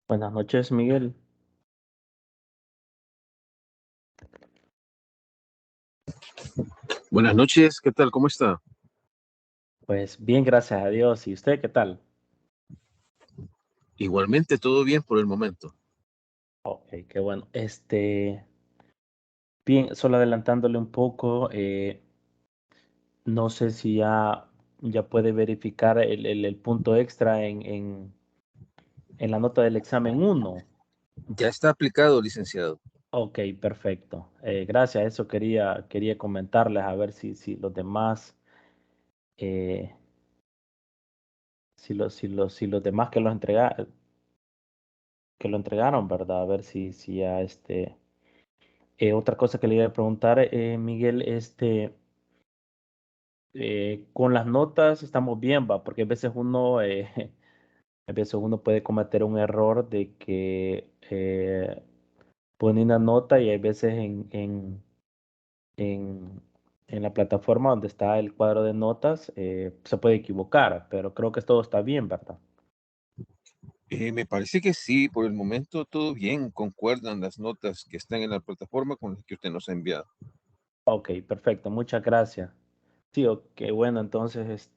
Buenas noches, Miguel. Buenas noches, ¿qué tal? ¿Cómo está? Pues bien, gracias a Dios. ¿Y usted qué tal? Igualmente, todo bien por el momento. Ok, qué bueno. Bien, solo adelantándole un poco, no sé si ya puede verificar el punto extra en la nota del examen uno. Ya está aplicado, licenciado. Ok, perfecto. Gracias, eso quería comentarles a ver si los demás, eh, si los demás que lo entregaron, ¿verdad? A ver si ya otra cosa que le iba a preguntar, Miguel, con las notas estamos bien, va, porque a veces uno puede cometer un error de que pone una nota y hay veces en, en la plataforma donde está el cuadro de notas se puede equivocar, pero creo que todo está bien, ¿verdad? Me parece que sí, por el momento todo bien, concuerdan las notas que están en la plataforma con las que usted nos ha enviado. Ok, perfecto, muchas gracias. Sí, ok, bueno, entonces,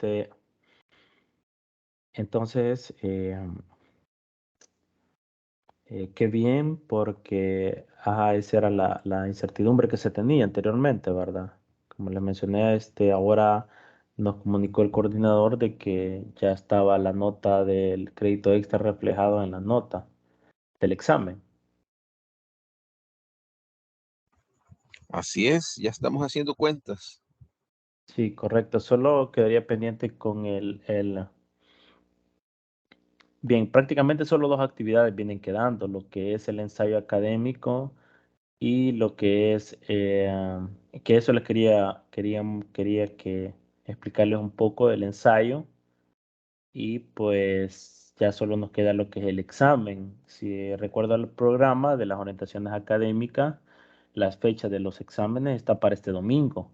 qué bien, porque esa era la incertidumbre que se tenía anteriormente, ¿verdad? Como le mencioné, ahora nos comunicó el coordinador de que ya estaba la nota del crédito extra reflejado en la nota del examen. Así es, ya estamos haciendo cuentas. Sí, correcto. Solo quedaría pendiente con bien, prácticamente solo dos actividades vienen quedando, lo que es el ensayo académico y lo que es, que eso les quería que explicarles un poco del ensayo y pues ya solo nos queda lo que es el examen. Si recuerdo el programa de las orientaciones académicas, las fechas de los exámenes está para este domingo.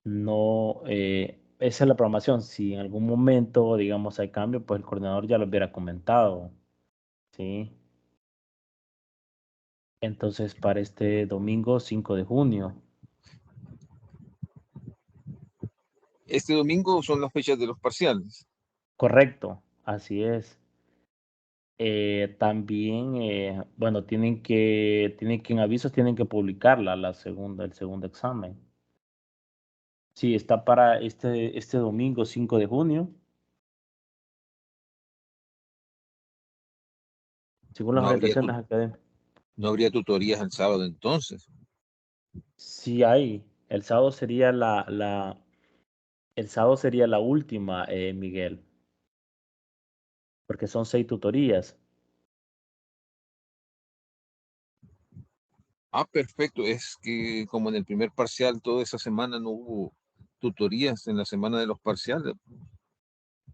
No, esa es la programación. Si en algún momento, digamos, hay cambio, pues el coordinador ya lo hubiera comentado, ¿sí? Entonces, para este domingo 5 de junio. Este domingo son las fechas de los parciales. Correcto, así es. También, bueno, tienen que en avisos tienen que publicarla el segundo examen. Sí, está para este domingo 5 de junio, según las No habría, orientaciones académicas. no habría tutorías el sábado entonces. Sí hay. El sábado sería la última, Miguel, porque son 6 tutorías. Ah, perfecto. Es que como en el primer parcial toda esa semana no hubo tutorías en la semana de los parciales.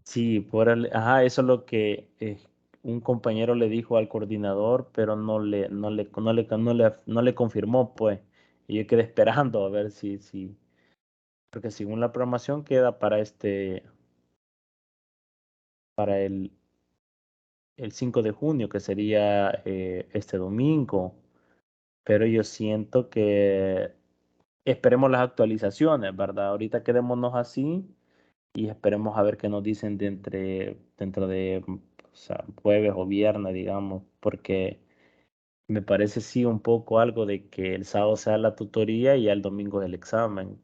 Sí, ajá, eso es lo que un compañero le dijo al coordinador, pero no le confirmó, pues. Y yo quedé esperando a ver porque según la programación queda para el 5 de junio, que sería este domingo. Pero yo siento que esperemos las actualizaciones, ¿verdad? Ahorita quedémonos así y esperemos a ver qué nos dicen dentro de, o sea, jueves o viernes, digamos, porque me parece sí un poco algo de que el sábado sea la tutoría y ya el domingo es el examen,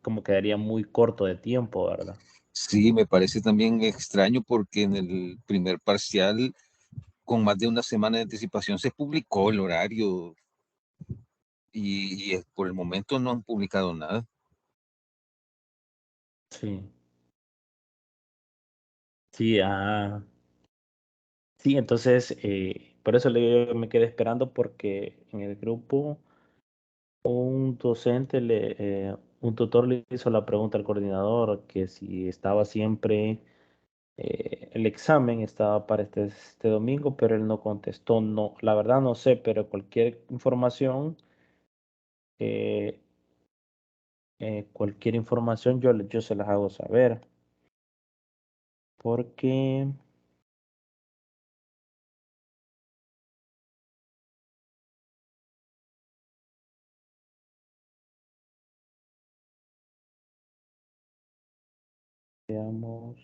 como quedaría muy corto de tiempo, ¿verdad? Sí, me parece también extraño porque en el primer parcial con más de una semana de anticipación se publicó el horario y por el momento no han publicado nada. Sí, sí, sí, entonces, por eso me quedé esperando porque en el grupo un tutor le hizo la pregunta al coordinador que si estaba siempre el examen estaba para este domingo, pero él no contestó. No, la verdad no sé, pero eh, cualquier información yo se las hago saber. Porque, veamos.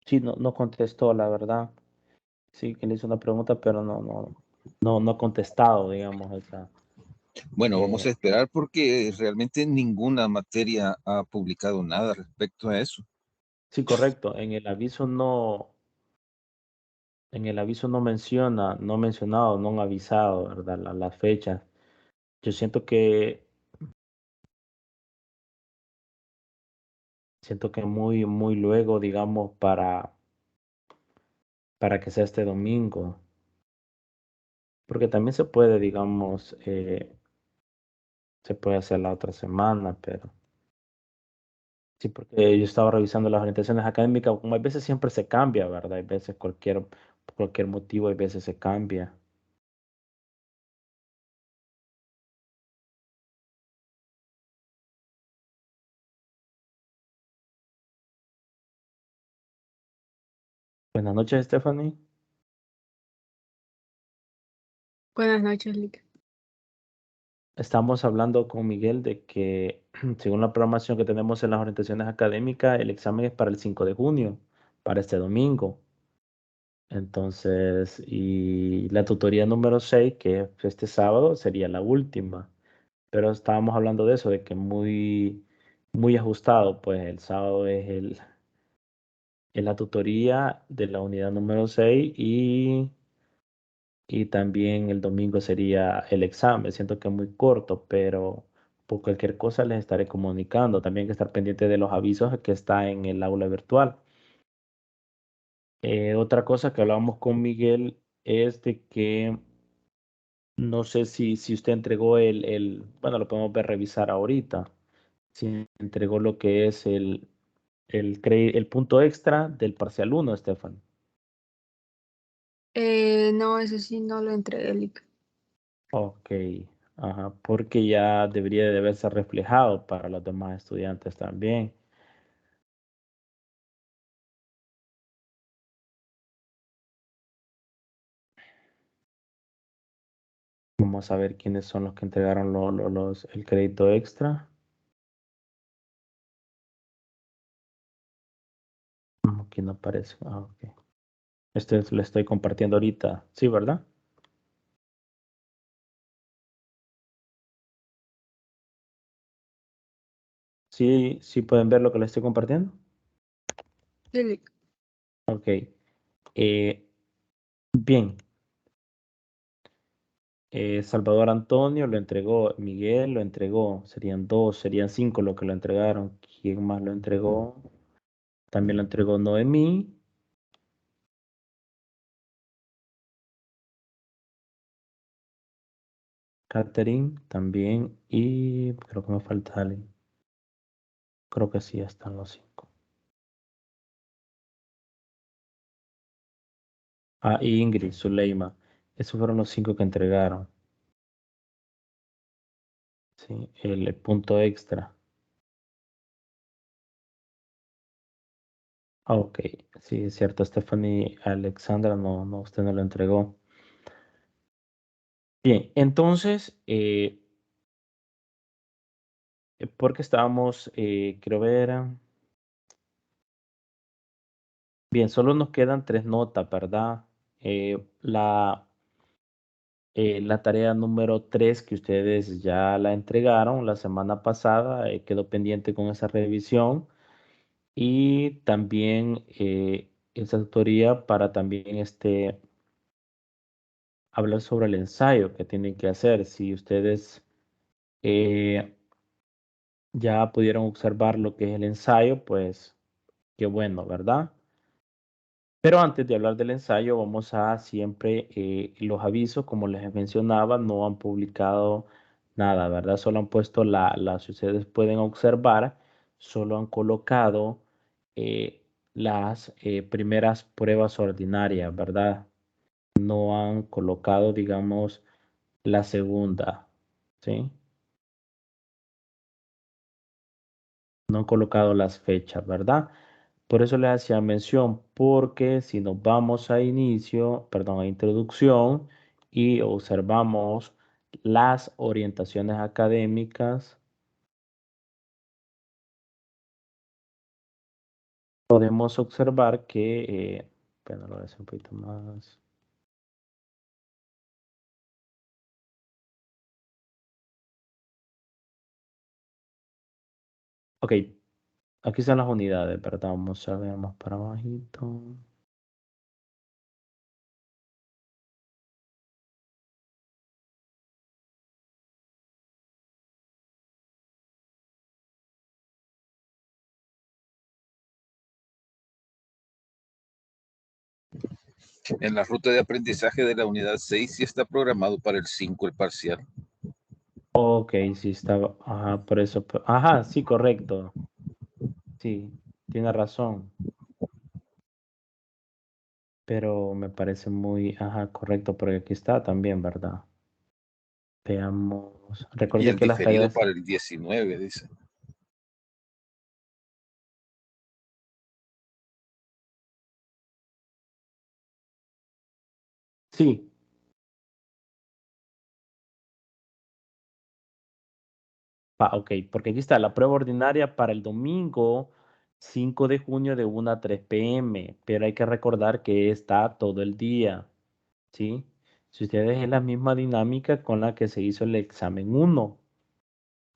Sí, no contestó, la verdad. Sí, que le hizo una pregunta, pero no ha contestado, digamos, esa. Bueno, vamos a eh, esperar porque realmente ninguna materia ha publicado nada respecto a eso. sí, correcto. En el aviso no menciona, no ha mencionado, no han avisado, ¿verdad? Las fechas. Yo siento que muy, muy luego, digamos, para que sea este domingo. Porque también se puede, digamos, se puede hacer la otra semana, pero sí, porque yo estaba revisando las orientaciones académicas, como a veces siempre se cambia, ¿verdad? Hay veces por cualquier motivo, hay veces se cambia. Buenas noches, Stephanie. Buenas noches, Lick. Estamos hablando con Miguel de que, según la programación que tenemos en las orientaciones académicas, el examen es para el 5 de junio, para este domingo. Entonces, y la tutoría número 6, que es este sábado, sería la última. Pero estábamos hablando de eso, de que muy, muy ajustado, pues el sábado es la tutoría de la unidad número 6 y también el domingo sería el examen. Siento que es muy corto, pero por cualquier cosa les estaré comunicando. También hay que estar pendiente de los avisos que está en el aula virtual. Otra cosa que hablábamos con Miguel es de que no sé si usted entregó bueno, lo podemos ver, revisar ahorita, si entregó lo que es el punto extra del parcial uno, Estefan. No, eso sí no lo entregué, Lick. Ok, ajá, porque ya debería de haberse reflejado para los demás estudiantes también. Vamos a ver quiénes son los que entregaron el crédito extra. Aquí no aparece. Ah, ok. Este lo estoy compartiendo ahorita. Sí, ¿verdad? Sí, sí pueden ver lo que les estoy compartiendo. Sí, Lick. Ok. Bien. Salvador Antonio lo entregó, Miguel lo entregó, serían dos, serían cinco los que lo entregaron. ¿Quién más lo entregó? También lo entregó Noemí. Catherine también. Y creo que me falta alguien. Creo que sí, ya están los cinco. Ah, y Ingrid, Zuleima. Esos fueron los cinco que entregaron. Sí, el punto extra. Ah, ok, sí, es cierto. Stephanie Alexandra, no, usted no lo entregó. Bien, entonces, porque estábamos, quiero ver. Bien, solo nos quedan tres notas, ¿verdad? La tarea número 3 que ustedes ya la entregaron la semana pasada, quedó pendiente con esa revisión y también esa autoría para también hablar sobre el ensayo que tienen que hacer. Si ustedes eh, ya pudieron observar lo que es el ensayo, pues qué bueno, ¿verdad? Pero antes de hablar del ensayo, vamos a siempre los avisos, como les mencionaba, no han publicado nada, ¿verdad? Solo han puesto si ustedes pueden observar, solo han colocado las primeras pruebas ordinarias, ¿verdad? no han colocado, digamos, la segunda, ¿sí? No han colocado las fechas, ¿verdad? Por eso les hacía mención, porque si nos vamos a inicio, perdón, a introducción y observamos las orientaciones académicas, podemos observar que, bueno, lo voy a hacer un poquito más. Ok, aquí están las unidades, ¿verdad? Vamos a ver más para abajito. En la ruta de aprendizaje de la unidad 6 sí está programado para el 5 el parcial. Ok, sí estaba, ajá, por eso, ajá, sí, correcto, sí, tiene razón, pero me parece muy, ajá, correcto, porque aquí está también, ¿verdad? Veamos, Y recuerde el que las diferido tareas, para el 19, dice. sí, ok, porque aquí está la prueba ordinaria para el domingo 5 de junio de 1 a 3 p.m., pero hay que recordar que está todo el día, ¿sí? Si ustedes es la misma dinámica con la que se hizo el examen 1,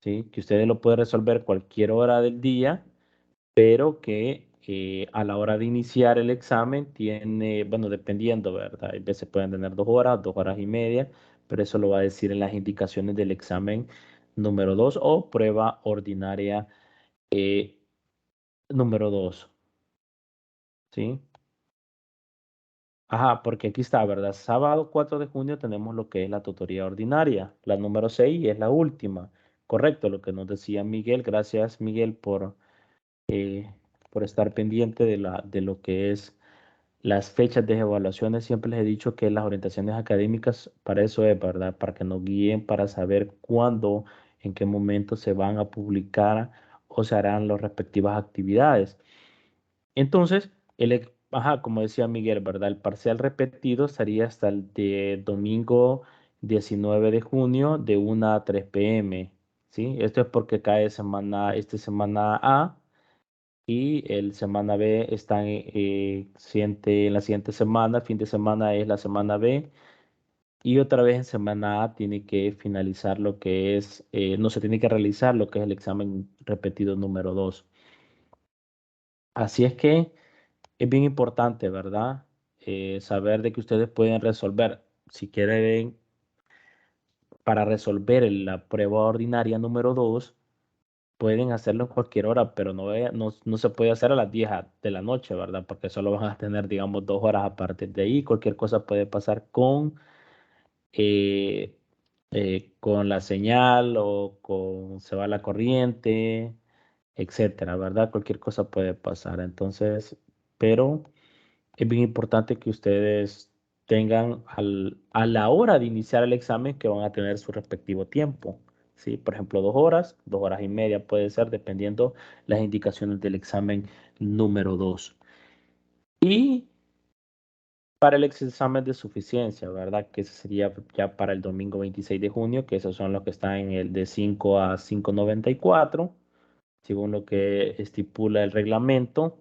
¿sí? Que ustedes lo pueden resolver cualquier hora del día, pero que a la hora de iniciar el examen tiene, bueno, dependiendo, ¿verdad? A veces pueden tener 2 horas, 2 horas y media, pero eso lo va a decir en las indicaciones del examen número 2 o prueba ordinaria eh, número 2, ¿sí? Ajá, porque aquí está, ¿verdad? Sábado 4 de junio tenemos lo que es la tutoría ordinaria, la número 6 y es la última. Correcto, lo que nos decía Miguel. Gracias, Miguel, eh, por estar pendiente de lo que es las fechas de evaluaciones. Siempre les he dicho que las orientaciones académicas para eso es, ¿verdad? Para que nos guíen para saber cuándo, en qué momento se van a publicar o se harán las respectivas actividades. Entonces, ajá, como decía Miguel, ¿verdad? El parcial repetido sería hasta el de domingo 19 de junio de 1 a 3 p.m., ¿sí? Esto es porque cae semana A y el semana B está en la siguiente semana, fin de semana es la semana B, y otra vez en semana A tiene que finalizar lo que es, no se tiene que realizar lo que es el examen repetido número 2. Así es que es bien importante, ¿verdad? Saber de que ustedes pueden resolver, si quieren, para resolver la prueba ordinaria número 2 pueden hacerlo en cualquier hora, pero no se puede hacer a las 10 de la noche, ¿verdad? Porque solo van a tener, digamos, 2 horas a partir de ahí. Cualquier cosa puede pasar eh, con la señal o se va la corriente, etcétera, ¿verdad? Cualquier cosa puede pasar. Entonces, pero es bien importante que ustedes tengan a la hora de iniciar el examen que van a tener su respectivo tiempo. ¿Sí? Por ejemplo, 2 horas, 2 horas y media puede ser, dependiendo las indicaciones del examen número 2. Y para el examen de suficiencia, ¿verdad? Que ese sería ya para el domingo 26 de junio, que esos son los que están en el de 5 a 5:94, según lo que estipula el reglamento.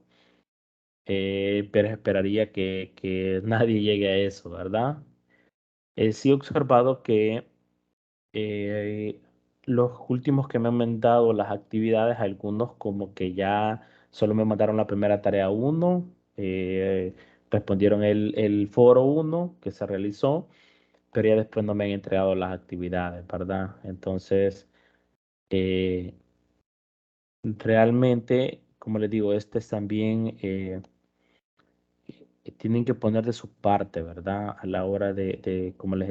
Pero esperaría que nadie llegue a eso, ¿verdad? Sí he observado que eh, los últimos que me han mandado las actividades, algunos como que ya solo me mandaron la primera tarea 1, respondieron el foro 1 que se realizó, pero ya después no me han entregado las actividades, ¿verdad? Entonces, eh, realmente, como les digo, este es también... tienen que poner de su parte, ¿verdad? A la hora como les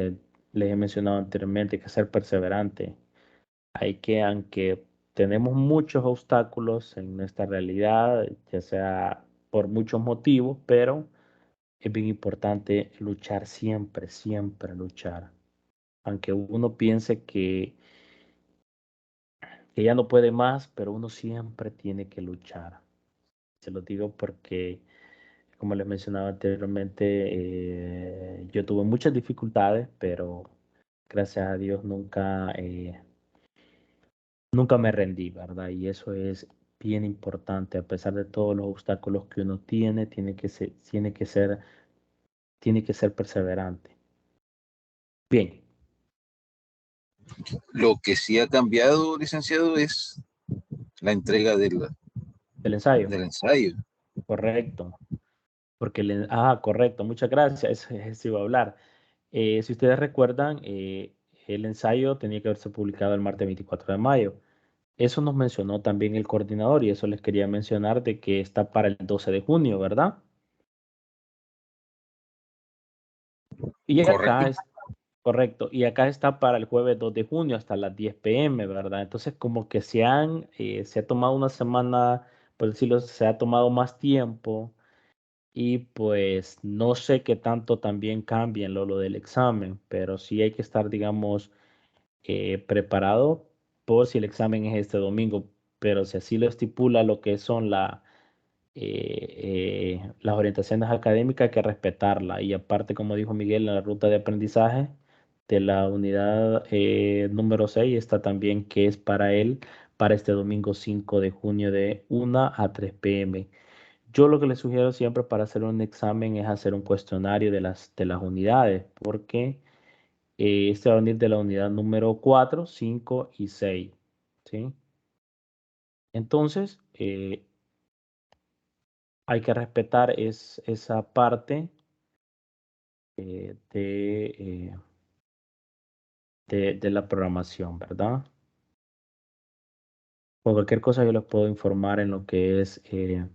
he mencionado anteriormente, que ser perseverante. Hay que, aunque tenemos muchos obstáculos en nuestra realidad, ya sea por muchos motivos, pero es bien importante luchar siempre, siempre luchar. Aunque uno piense que ya no puede más, pero uno siempre tiene que luchar. Se lo digo porque, como les mencionaba anteriormente, yo tuve muchas dificultades, pero gracias a Dios nunca me rendí, ¿verdad? Y eso es bien importante. A pesar de todos los obstáculos que uno tiene, tiene que ser perseverante. Bien, Lo que sí ha cambiado, licenciado, es la entrega el ensayo, del ensayo. correcto. Correcto, muchas gracias. Eso iba a hablar. Si ustedes recuerdan, el ensayo tenía que haberse publicado el martes 24 de mayo. Eso nos mencionó también el coordinador y eso les quería mencionar de que está para el 12 de junio, ¿verdad? Y Correcto. acá es correcto, y acá está para el jueves 2 de junio hasta las 10 p.m., ¿verdad? Entonces como que se ha tomado una semana, por decirlo, se ha tomado más tiempo y pues no sé qué tanto también cambien lo del examen, pero sí hay que estar, digamos, preparado por si el examen es este domingo, pero si así lo estipula lo que son las orientaciones académicas, hay que respetarla. Y aparte, como dijo Miguel, en la ruta de aprendizaje de la unidad número 6 está también que es para él, para este domingo 5 de junio de 1 a 3 p.m. Yo lo que le sugiero siempre para hacer un examen es hacer un cuestionario de las unidades, porque este va a venir de la unidad número 4, 5 y 6, ¿sí? Entonces, hay que respetar esa parte de la programación, ¿verdad? Por cualquier cosa yo les puedo informar en lo que es en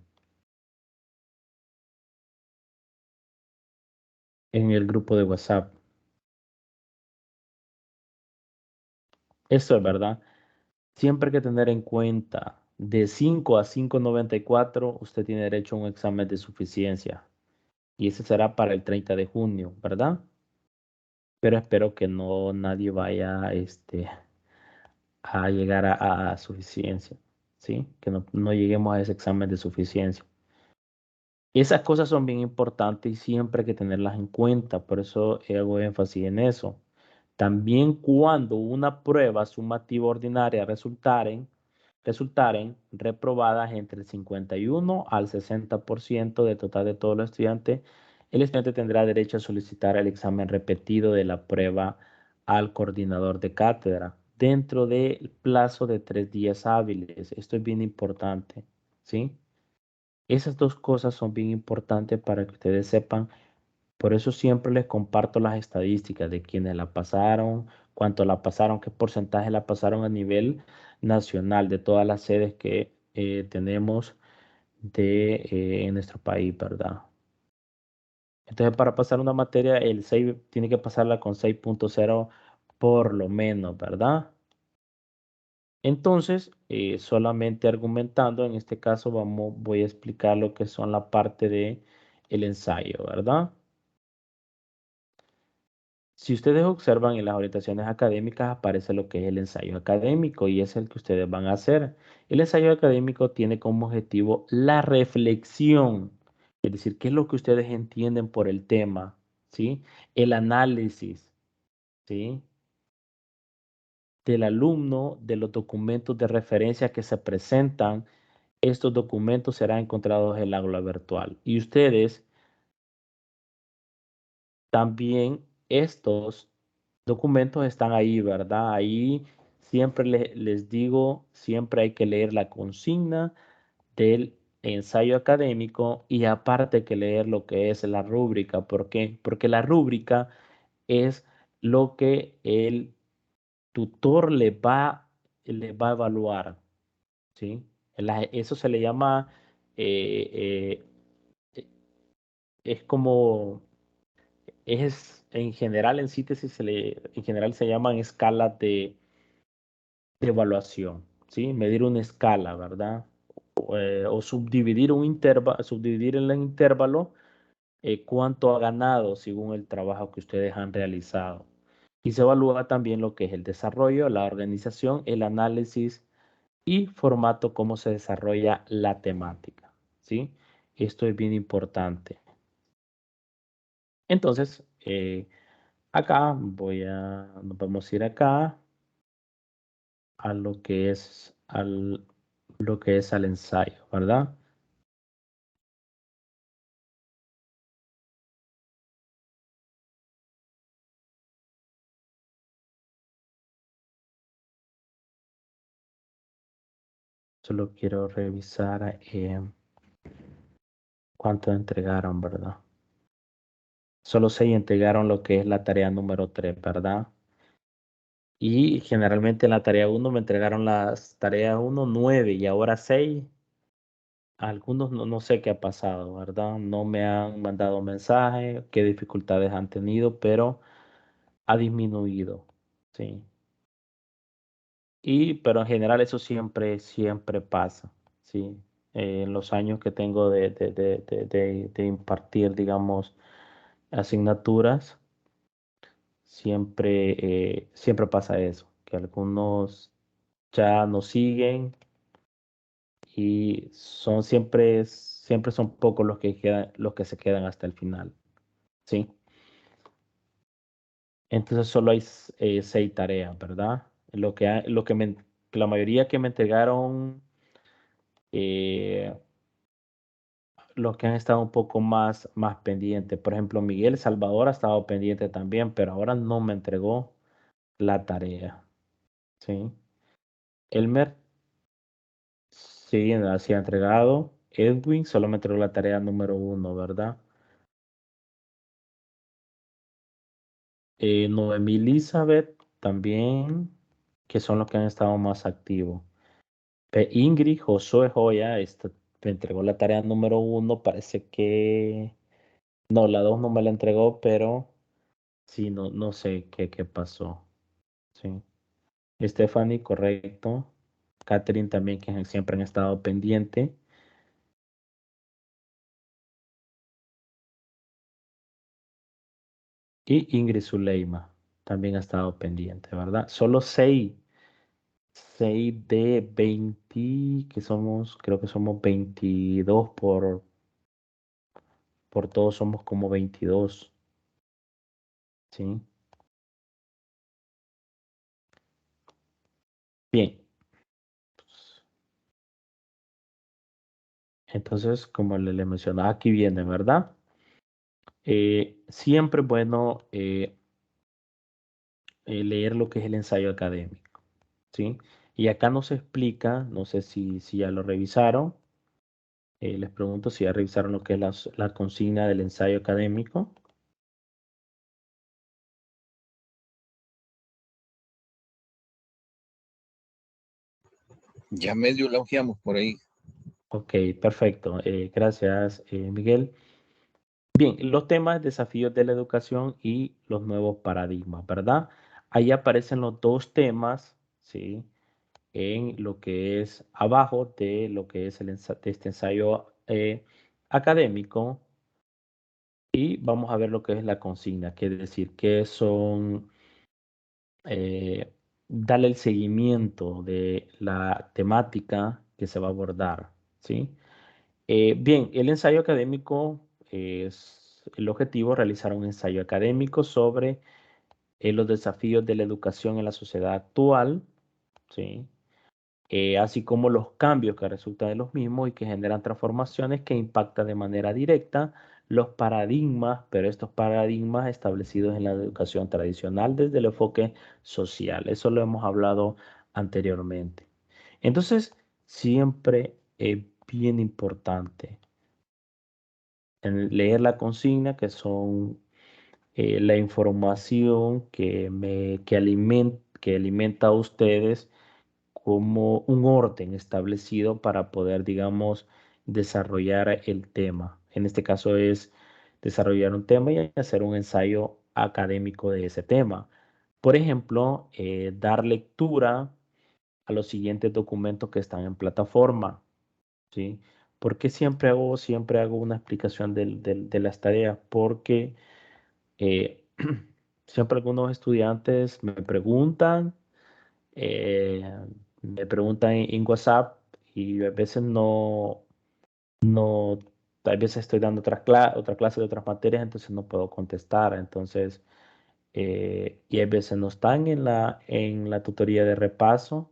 el grupo de WhatsApp. Esto es verdad. Siempre hay que tener en cuenta, de 5 a 5,94 usted tiene derecho a un examen de suficiencia. Y ese será para el 30 de junio, ¿verdad? Pero espero que no nadie vaya a llegar a suficiencia, ¿sí? Que no lleguemos a ese examen de suficiencia. Esas cosas son bien importantes y siempre hay que tenerlas en cuenta, por eso hago énfasis en eso. También cuando una prueba sumativa ordinaria resultaren reprobadas entre el 51 al 60% del total de todos los estudiantes, el estudiante tendrá derecho a solicitar el examen repetido de la prueba al coordinador de cátedra dentro del plazo de 3 días hábiles. Esto es bien importante, ¿sí? Esas dos cosas son bien importantes para que ustedes sepan. Por eso siempre les comparto las estadísticas de quienes la pasaron, cuánto la pasaron, qué porcentaje la pasaron a nivel nacional de todas las sedes que tenemos en nuestro país, ¿verdad? Entonces, para pasar una materia, el 6 tiene que pasarla con 6,0 por lo menos, ¿verdad? Entonces, solamente argumentando, en este caso voy a explicar lo que son la parte de el ensayo, ¿verdad? Si ustedes observan en las orientaciones académicas aparece lo que es el ensayo académico y es el que ustedes van a hacer. El ensayo académico tiene como objetivo la reflexión, es decir, qué es lo que ustedes entienden por el tema, ¿sí? El análisis, ¿sí? Del alumno, de los documentos de referencia que se presentan. Estos documentos serán encontrados en el aula virtual. Y ustedes también, estos documentos están ahí, ¿verdad? Ahí siempre les digo, siempre hay que leer la consigna del ensayo académico y aparte hay que leer lo que es la rúbrica. ¿Por qué? Porque la rúbrica es lo que el tutor le va a evaluar, ¿sí? Eso se le llama, eh, es como, en general, en síntesis, en general se llaman escalas de evaluación, ¿sí? Medir una escala, ¿verdad? O subdividir un intervalo, subdividir el intervalo cuánto ha ganado según el trabajo que ustedes han realizado. Y se evalúa también lo que es el desarrollo, la organización, el análisis y formato, cómo se desarrolla la temática, ¿sí? Esto es bien importante. Entonces, acá nos vamos a ir acá a lo que es al ensayo, ¿verdad? Solo quiero revisar cuánto entregaron, ¿verdad? Solo se entregaron lo que es la tarea número 3, ¿verdad? Y generalmente en la tarea 1 me entregaron las tareas 1, 9 y ahora 6. Algunos no sé qué ha pasado, ¿verdad? No me han mandado mensaje, qué dificultades han tenido, pero ha disminuido, ¿sí? Pero en general eso siempre pasa, ¿sí? En los años que tengo de impartir, digamos, asignaturas, siempre pasa eso, que algunos ya no siguen y siempre son pocos los que se quedan hasta el final, ¿sí? Entonces solo hay 6 tareas, ¿verdad? La mayoría que me entregaron, eh, los que han estado un poco más pendientes. Por ejemplo, Miguel Salvador ha estado pendiente también, pero ahora no me entregó la tarea, ¿sí? Elmer sí, así ha entregado. Edwin solo me entregó la tarea número 1, ¿verdad? Noemí Elizabeth también, que son los que han estado más activos. Ingrid Josué Joya me entregó la tarea número 1, parece que... No, la 2 no me la entregó, pero sí, no sé qué pasó. Sí. Stephanie, correcto. Catherine también, que siempre han estado pendiente. Y Ingrid Zuleima también ha estado pendiente, ¿verdad? Solo 6 de 20, creo que somos 22 por todos somos como 22, ¿sí? Bien, entonces, como le mencionaba, aquí viene, ¿verdad? Siempre es bueno leer lo que es el ensayo académico, ¿sí? Y acá nos explica, no sé si ya lo revisaron, les pregunto si ya revisaron lo que es la consigna del ensayo académico. Ya medio la hojeamos por ahí. Ok, perfecto. Gracias, Miguel. Bien, los temas, desafíos de la educación y los nuevos paradigmas, ¿verdad? Ahí aparecen los 2 temas, ¿sí? En lo que es abajo de lo que es de este ensayo académico, y vamos a ver lo que es la consigna, que es decir, que son, eh, darle el seguimiento de la temática que se va a abordar, ¿sí? Bien, el ensayo académico es el objetivo, realizar un ensayo académico sobre los desafíos de la educación en la sociedad actual, ¿sí? Así como los cambios que resultan de los mismos y que generan transformaciones que impactan de manera directa los paradigmas, pero estos paradigmas establecidos en la educación tradicional desde el enfoque social. Eso lo hemos hablado anteriormente. Entonces, siempre es bien importante leer la consigna, que son la información que alimenta a ustedes como un orden establecido para poder, digamos, desarrollar el tema. En este caso es desarrollar un tema y hacer un ensayo académico de ese tema. Por ejemplo, dar lectura a los siguientes documentos que están en plataforma, ¿sí? ¿Por qué siempre hago una explicación de las tareas? Porque eh, siempre algunos estudiantes eh, me preguntan en WhatsApp y a veces no, a veces estoy dando otra clase de otras materias, entonces no puedo contestar. Entonces, y a veces no están en la tutoría de repaso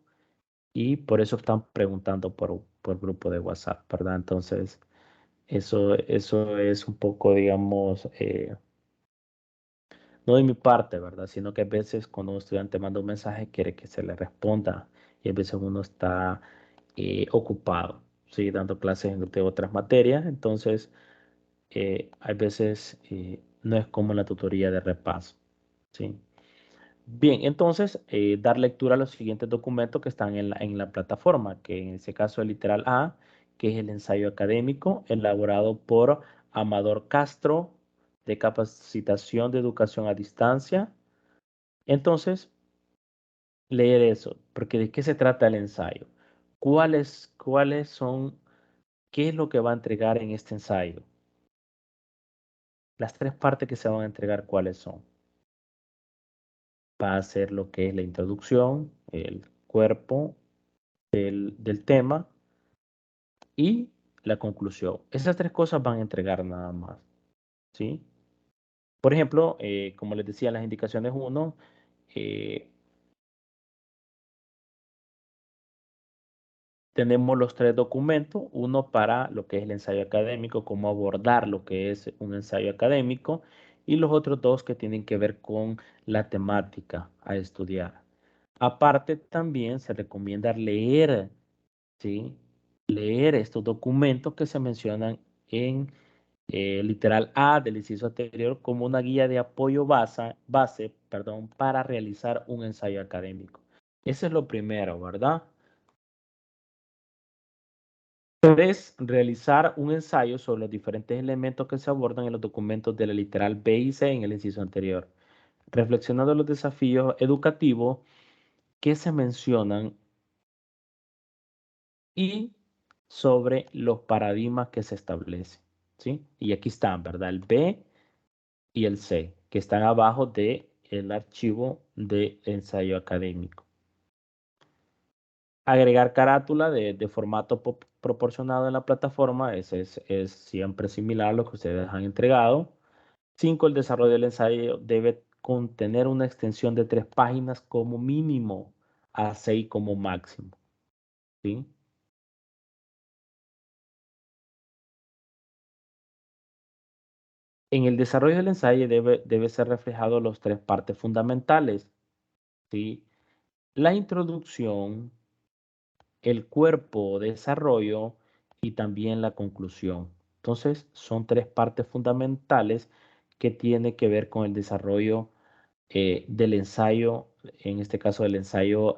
y por eso están preguntando por grupo de WhatsApp, ¿verdad? Entonces, eso es un poco, digamos, no de mi parte, ¿verdad? Sino que a veces cuando un estudiante manda un mensaje quiere que se le responda y a veces uno está ocupado, ¿sí? Dando clases de otras materias, entonces hay veces no es como en la tutoría de repaso, ¿sí? Bien, entonces dar lectura a los siguientes documentos que están en la plataforma, que en ese caso es el literal A, que es el ensayo académico elaborado por Amador Castro de capacitación de educación a distancia. Entonces, leer eso, porque ¿de qué se trata el ensayo? ¿Cuáles son, qué es lo que va a entregar en este ensayo? Las tres partes que se van a entregar, ¿cuáles son? Va a ser lo que es la introducción, el cuerpo del tema y la conclusión. Esas tres cosas van a entregar nada más, ¿sí? Por ejemplo, como les decía, las indicaciones 1, tenemos los tres documentos, uno para lo que es el ensayo académico, cómo abordar lo que es un ensayo académico, y los otros dos que tienen que ver con la temática a estudiar. Aparte, también se recomienda leer, ¿sí? Leer estos documentos que se mencionan en literal A del inciso anterior como una guía de apoyo base, para realizar un ensayo académico. Eso es lo primero, ¿verdad? 3. Realizar un ensayo sobre los diferentes elementos que se abordan en los documentos de la literal B y C en el inciso anterior, reflexionando los desafíos educativos que se mencionan y sobre los paradigmas que se establecen, ¿sí? Y aquí están, ¿verdad? El B y el C, que están abajo del archivo de ensayo académico. Agregar carátula de formato proporcionado en la plataforma, ese es siempre similar a lo que ustedes han entregado. 5. El desarrollo del ensayo debe contener una extensión de 3 páginas como mínimo a 6 como máximo, ¿sí? En el desarrollo del ensayo debe ser reflejado los 3 partes fundamentales, ¿sí? La introducción, el cuerpo de desarrollo y también la conclusión. Entonces, son 3 partes fundamentales que tienen que ver con el desarrollo del ensayo, en este caso del ensayo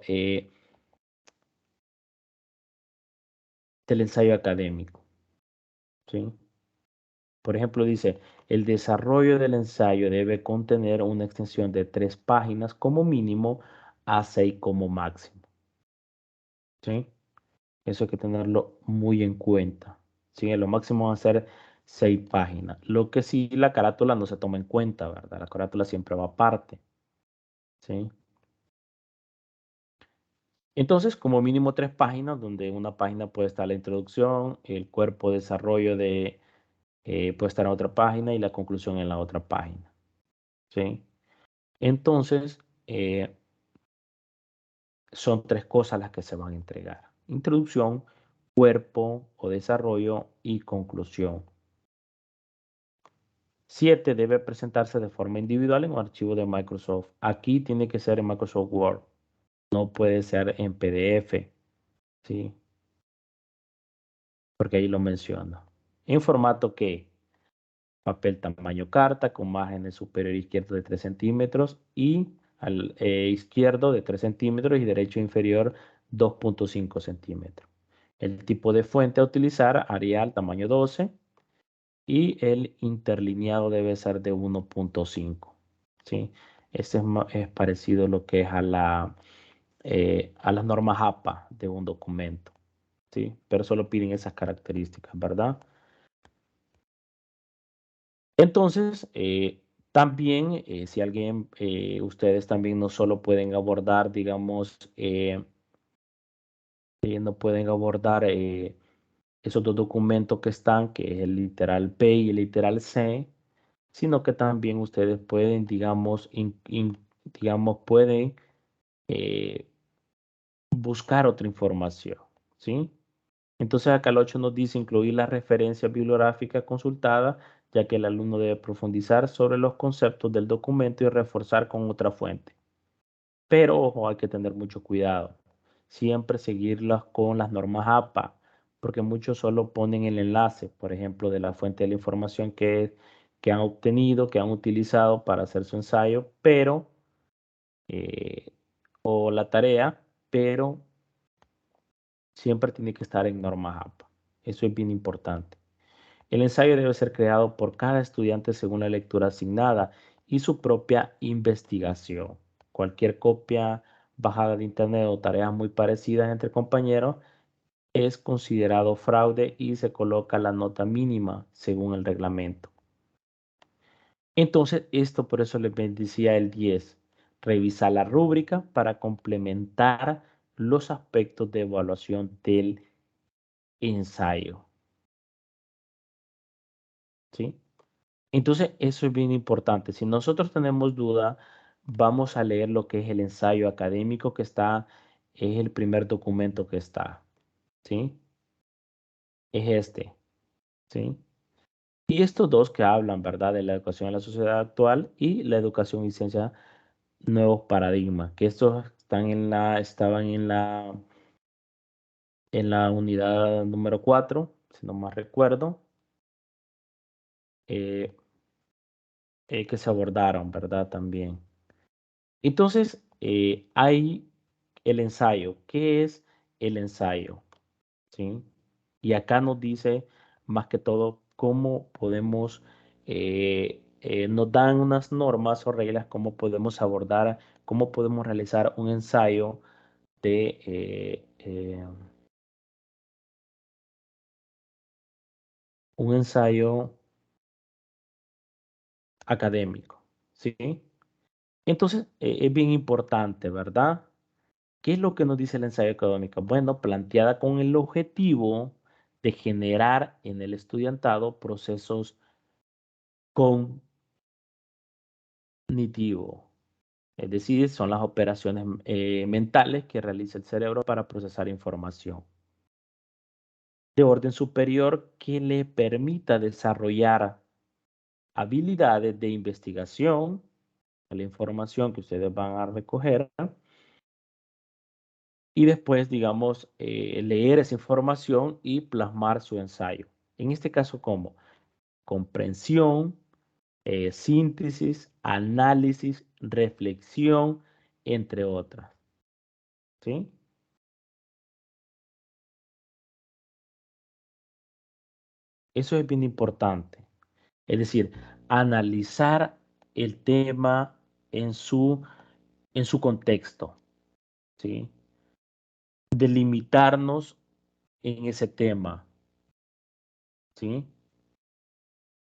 académico, ¿sí? Por ejemplo, dice, el desarrollo del ensayo debe contener una extensión de 3 páginas como mínimo a 6 como máximo, ¿sí? Eso hay que tenerlo muy en cuenta. Sí, lo máximo va a ser 6 páginas. Lo que sí, la carátula no se toma en cuenta, ¿verdad? La carátula siempre va aparte. ¿Sí? Entonces, como mínimo 3 páginas, donde una página puede estar la introducción, el cuerpo de desarrollo puede estar en otra página y la conclusión en la otra página. ¿Sí? Entonces, son 3 cosas las que se van a entregar. Introducción, cuerpo o desarrollo y conclusión. 7. Debe presentarse de forma individual en un archivo de Microsoft. Aquí tiene que ser en Microsoft Word. No puede ser en PDF, ¿sí? Porque ahí lo menciona. En formato que papel tamaño carta con márgenes superior izquierdo de 3 centímetros y al izquierdo de 3 centímetros y derecho inferior 2.5 centímetros. El tipo de fuente a utilizar, Arial tamaño 12 y el interlineado debe ser de 1.5. ¿Sí? Este es parecido a lo que es a las normas APA de un documento. ¿sí? Pero solo piden esas características, ¿verdad? Entonces, también, si alguien, ustedes también no solo pueden abordar, digamos, no pueden abordar esos dos documentos que están, que es el literal P y el literal C, sino que también ustedes pueden, digamos, digamos pueden eh, buscar otra información, ¿sí? Entonces acá el 8 nos dice incluir la referencia bibliográfica consultada, ya que el alumno debe profundizar sobre los conceptos del documento y reforzar con otra fuente. Pero ojo, hay que tener mucho cuidado. Siempre seguirlas con las normas APA, porque muchos solo ponen el enlace, por ejemplo, de la fuente de la información que han obtenido, que han utilizado para hacer su ensayo, pero, o la tarea, pero siempre tiene que estar en normas APA. Eso es bien importante. El ensayo debe ser creado por cada estudiante según la lectura asignada y su propia investigación. Cualquier copia bajada de internet o tareas muy parecidas entre compañeros es considerado fraude y se coloca la nota mínima según el reglamento. Entonces, esto por eso les decía el 10. Revisar la rúbrica para complementar los aspectos de evaluación del ensayo. ¿Sí? Entonces, eso es bien importante. Si nosotros tenemos duda, vamos a leer lo que es el ensayo académico que está, es el primer documento que está, ¿sí? Es este, ¿sí? Y estos dos que hablan, ¿verdad? De la educación en la sociedad actual y la educación y ciencia, nuevos paradigmas, que estos estaban en la unidad número 4, si no más recuerdo, eh, que se abordaron, ¿verdad? También. Entonces, hay el ensayo. ¿Qué es el ensayo? ¿Sí? Y acá nos dice más que todo cómo podemos, nos dan unas normas o reglas, cómo podemos abordar, cómo podemos realizar un ensayo de, un ensayo académico. ¿Sí? Entonces, es bien importante, ¿verdad? ¿Qué es lo que nos dice el ensayo académico? Bueno, planteada con el objetivo de generar en el estudiantado procesos cognitivos. Es decir, son las operaciones mentales que realiza el cerebro para procesar información de orden superior que le permita desarrollar habilidades de investigación de la información que ustedes van a recoger y después, digamos, leer esa información y plasmar su ensayo. En este caso, ¿cómo? Comprensión, síntesis, análisis, reflexión, entre otras. ¿Sí? Eso es bien importante. Es decir, analizar el tema en su contexto. ¿Sí? Delimitarnos en ese tema. ¿Sí?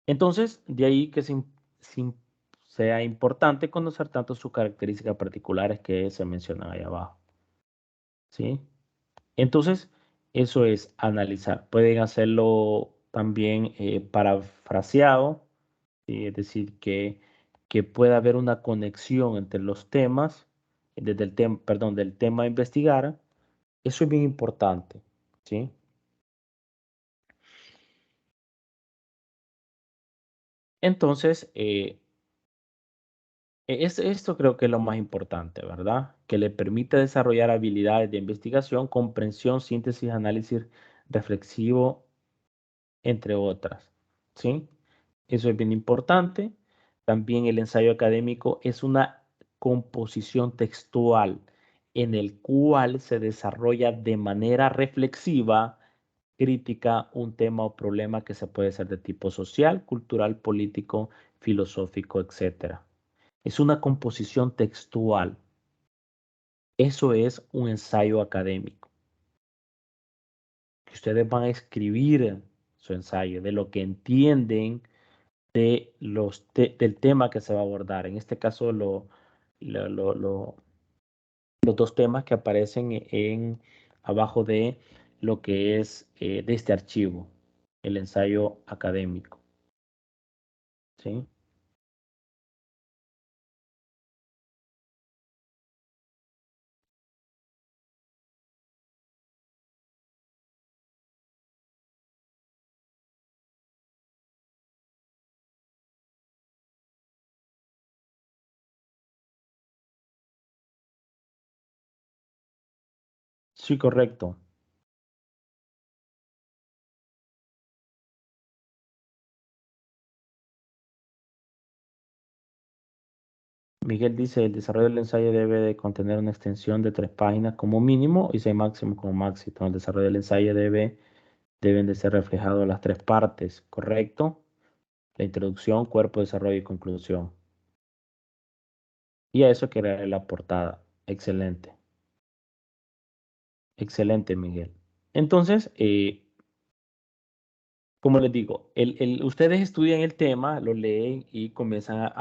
Entonces, de ahí que sea importante conocer tanto sus características particulares que se mencionan ahí abajo. ¿Sí? Entonces, eso es analizar. Pueden hacerlo también parafraseado, ¿sí? Es decir, que pueda haber una conexión entre los temas, desde el tema, perdón, del tema a investigar. Eso es bien importante, ¿sí? Entonces, esto creo que es lo más importante, ¿verdad? Que le permite desarrollar habilidades de investigación, comprensión, síntesis, análisis reflexivo, entre otras, ¿sí? Eso es bien importante. También el ensayo académico es una composición textual en el cual se desarrolla de manera reflexiva, crítica, un tema o problema que se puede ser de tipo social, cultural, político, filosófico, etcétera. Es una composición textual. Eso es un ensayo académico. que ustedes van a escribir su ensayo, de lo que entienden de del tema que se va a abordar. En este caso, los dos temas que aparecen abajo de lo que es de este archivo, el ensayo académico. ¿Sí? Sí, correcto. Miguel dice, el desarrollo del ensayo debe de contener una extensión de 3 páginas como mínimo y 6 máximo como máximo. El desarrollo del ensayo deben de ser reflejados las 3 partes, ¿correcto? La introducción, cuerpo, desarrollo y conclusión. Y a eso quería la portada. Excelente. Excelente, Miguel. Entonces, como les digo, ustedes estudian el tema, lo leen y comienzan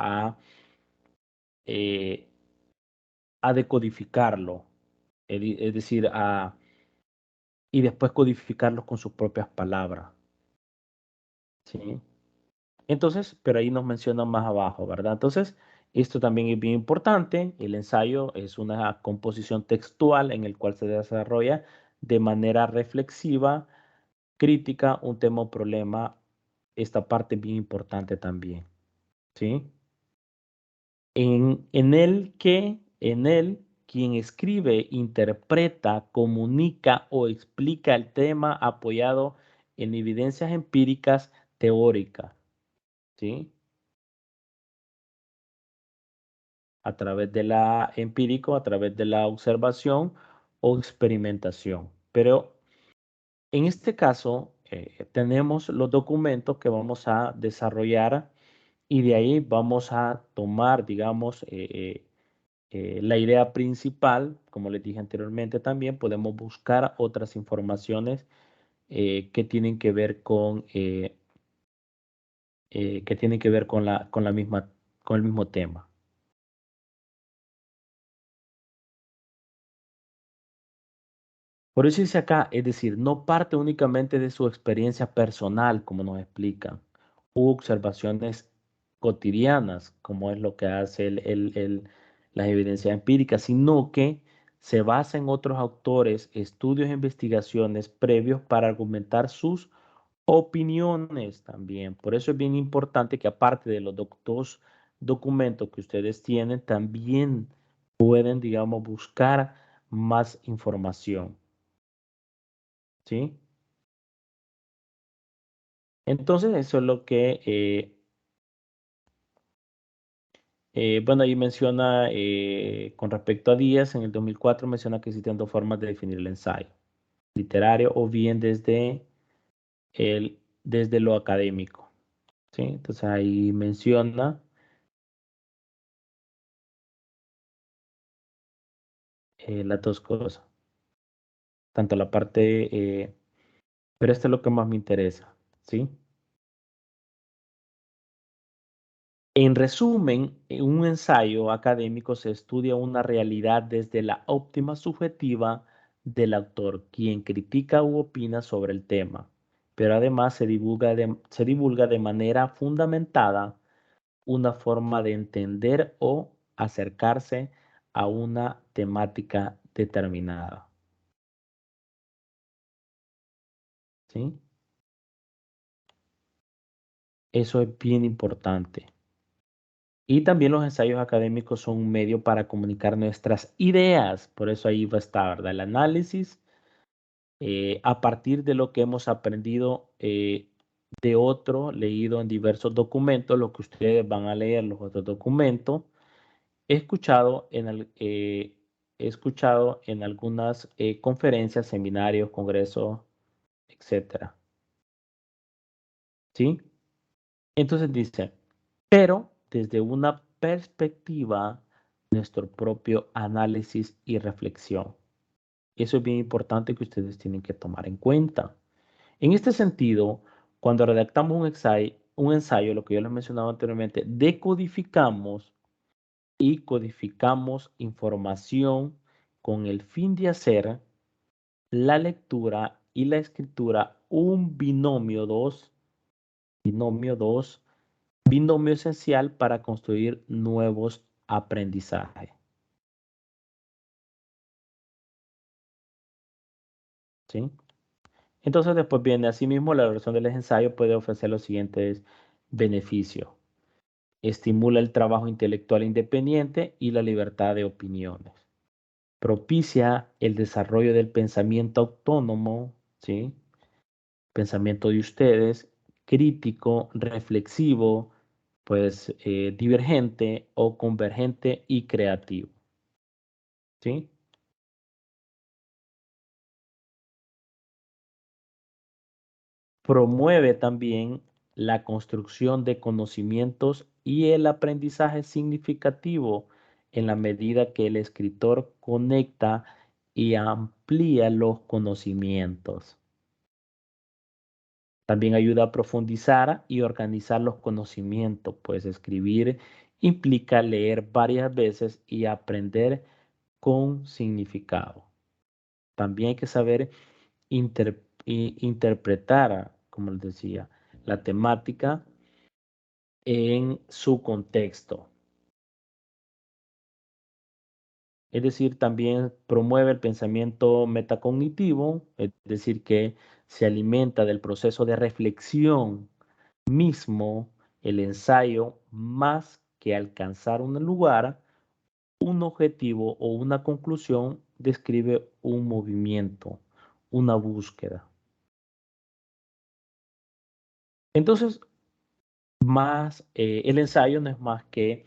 eh, a decodificarlo, es decir, y después codificarlo con sus propias palabras. ¿Sí? Entonces, pero ahí nos mencionan más abajo, ¿verdad? Entonces, esto también es bien importante. El ensayo es una composición textual en el cual se desarrolla de manera reflexiva, crítica, un tema o problema. Esta parte es bien importante también, ¿sí? En él, quien escribe, interpreta, comunica o explica el tema apoyado en evidencias empíricas teóricas, ¿sí? A través de la empírico, a través de la observación o experimentación. Pero en este caso, tenemos los documentos que vamos a desarrollar y de ahí vamos a tomar, digamos, la idea principal. Como les dije anteriormente también, podemos buscar otras informaciones que tienen que ver con la misma, con el mismo tema. Por eso dice acá, es decir, no parte únicamente de su experiencia personal, como nos explican, u observaciones cotidianas, como es lo que hace las evidencias empíricas, sino que se basa en otros autores, estudios e investigaciones previos para argumentar sus opiniones también. Por eso es bien importante que aparte de los dos documentos que ustedes tienen, también pueden, digamos, buscar más información. ¿Sí? Entonces, eso es lo que, bueno, ahí menciona, con respecto a Díaz, en el 2004 menciona que existen dos formas de definir el ensayo, literario o bien desde lo académico. ¿Sí? Entonces, ahí menciona las dos cosas, tanto la parte, pero esto es lo que más me interesa. ¿Sí? En resumen, en un ensayo académico se estudia una realidad desde la óptima subjetiva del autor, quien critica u opina sobre el tema, pero además se divulga de manera fundamentada una forma de entender o acercarse a una temática determinada. ¿Sí? Eso es bien importante. Y también los ensayos académicos son un medio para comunicar nuestras ideas. Por eso ahí va a estar, ¿verdad? El análisis a partir de lo que hemos aprendido de otro, leído en diversos documentos, lo que ustedes van a leer, los otros documentos. He escuchado he escuchado en algunas conferencias, seminarios, congresos, etcétera. ¿Sí? Entonces dice, pero desde una perspectiva, nuestro propio análisis y reflexión. Eso es bien importante que ustedes tienen que tomar en cuenta. En este sentido, cuando redactamos un ensayo, lo que yo les mencionaba anteriormente, decodificamos y codificamos información con el fin de hacer la lectura y la escritura un binomio esencial para construir nuevos aprendizajes. ¿Sí? Entonces después viene asimismo la elaboración del ensayo puede ofrecer los siguientes beneficios. Estimula el trabajo intelectual independiente y la libertad de opiniones. Propicia el desarrollo del pensamiento autónomo, ¿sí? Pensamiento de ustedes, crítico, reflexivo, pues divergente o convergente y creativo, ¿sí? Promueve también la construcción de conocimientos y el aprendizaje significativo en la medida que el escritor conecta y amplía los conocimientos. También ayuda a profundizar y organizar los conocimientos, pues escribir implica leer varias veces y aprender con significado. También hay que saber interpretar, como les decía, la temática en su contexto. Es decir, también promueve el pensamiento metacognitivo, es decir, que se alimenta del proceso de reflexión mismo, el ensayo, más que alcanzar un lugar, un objetivo o una conclusión, describe un movimiento, una búsqueda. Entonces, el ensayo no es más que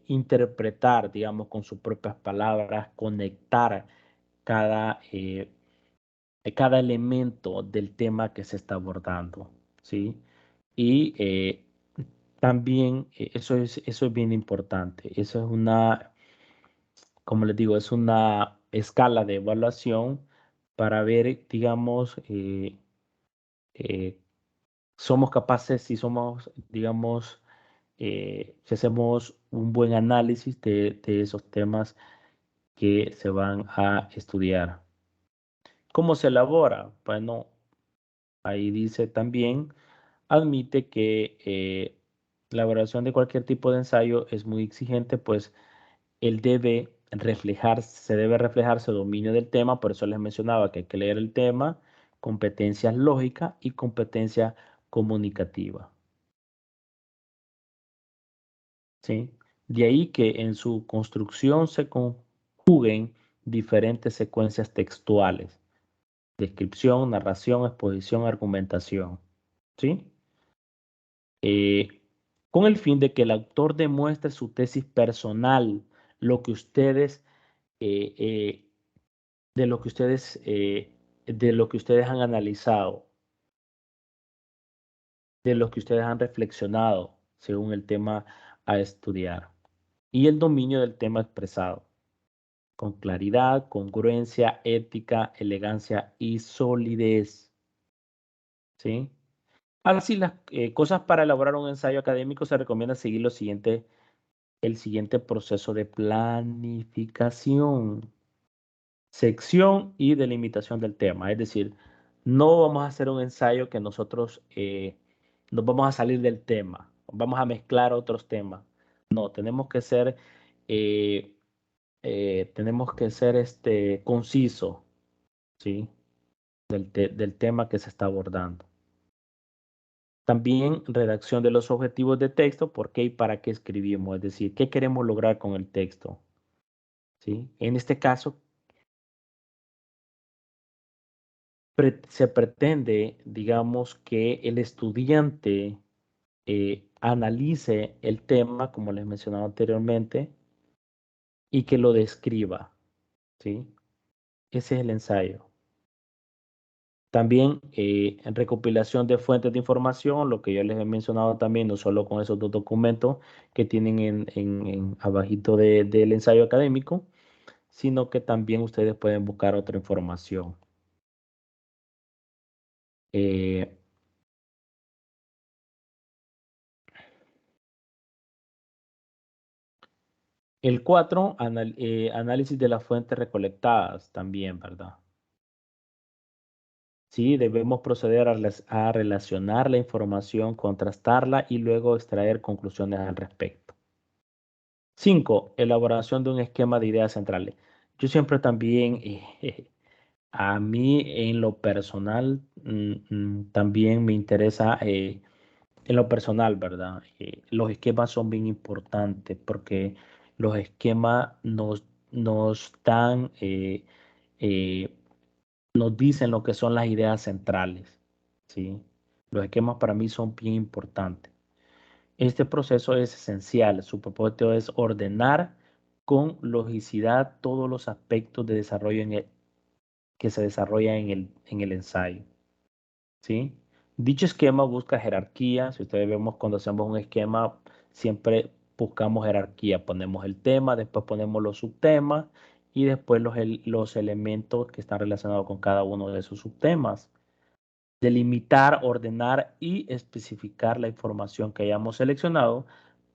interpretar, digamos, con sus propias palabras, conectar cada, cada elemento del tema que se está abordando, ¿sí? Y también eso es bien importante. Eso es una, como les digo, es una escala de evaluación para ver, digamos, eh, somos capaces, si somos, digamos, si hacemos un buen análisis de esos temas que se van a estudiar. ¿Cómo se elabora? Bueno, ahí dice también, admite que la elaboración de cualquier tipo de ensayo es muy exigente, pues se debe reflejar su dominio del tema, por eso les mencionaba que hay que leer el tema, competencias lógicas y competencia comunicativa. ¿Sí? De ahí que en su construcción se conjuguen diferentes secuencias textuales, descripción, narración, exposición, argumentación. ¿Sí? Eh, con el fin de que el autor demuestre su tesis personal, lo que ustedes, eh, eh, de lo que ustedes, de lo que ustedes han analizado, de lo que ustedes han reflexionado según el tema a estudiar y el dominio del tema expresado, con claridad, congruencia, ética, elegancia y solidez. ¿Sí? Así las cosas para elaborar un ensayo académico se recomienda seguir el siguiente proceso de planificación, sección y delimitación del tema. Es decir, no vamos a hacer un ensayo que nosotros nos vamos a salir del tema, vamos a mezclar otros temas. No, eh, tenemos que ser conciso, ¿sí? Del tema que se está abordando. También redacción de los objetivos de texto, por qué y para qué escribimos, es decir, qué queremos lograr con el texto. ¿Sí? En este caso, se pretende, digamos, que el estudiante analice el tema, como les mencionaba anteriormente, y que lo describa. ¿Sí? Ese es el ensayo. También en recopilación de fuentes de información, lo que yo les he mencionado también, no solo con esos dos documentos que tienen abajito del ensayo académico, sino que también ustedes pueden buscar otra información. Eh, el 4, análisis de las fuentes recolectadas también, ¿verdad? Sí, debemos proceder a relacionar la información, contrastarla y luego extraer conclusiones al respecto. 5, elaboración de un esquema de ideas centrales. Yo siempre también, a mí en lo personal, también me interesa, en lo personal, ¿verdad? Los esquemas son bien importantes porque los esquemas nos dan, eh, nos dicen lo que son las ideas centrales, ¿sí? Los esquemas para mí son bien importantes. Este proceso es esencial. Su propósito es ordenar con logicidad todos los aspectos de desarrollo que se desarrollan en el ensayo, ¿sí? Dicho esquema busca jerarquía. Si ustedes vemos cuando hacemos un esquema, siempre buscamos jerarquía. Ponemos el tema, después ponemos los subtemas y después los elementos que están relacionados con cada uno de esos subtemas. Delimitar, ordenar y especificar la información que hayamos seleccionado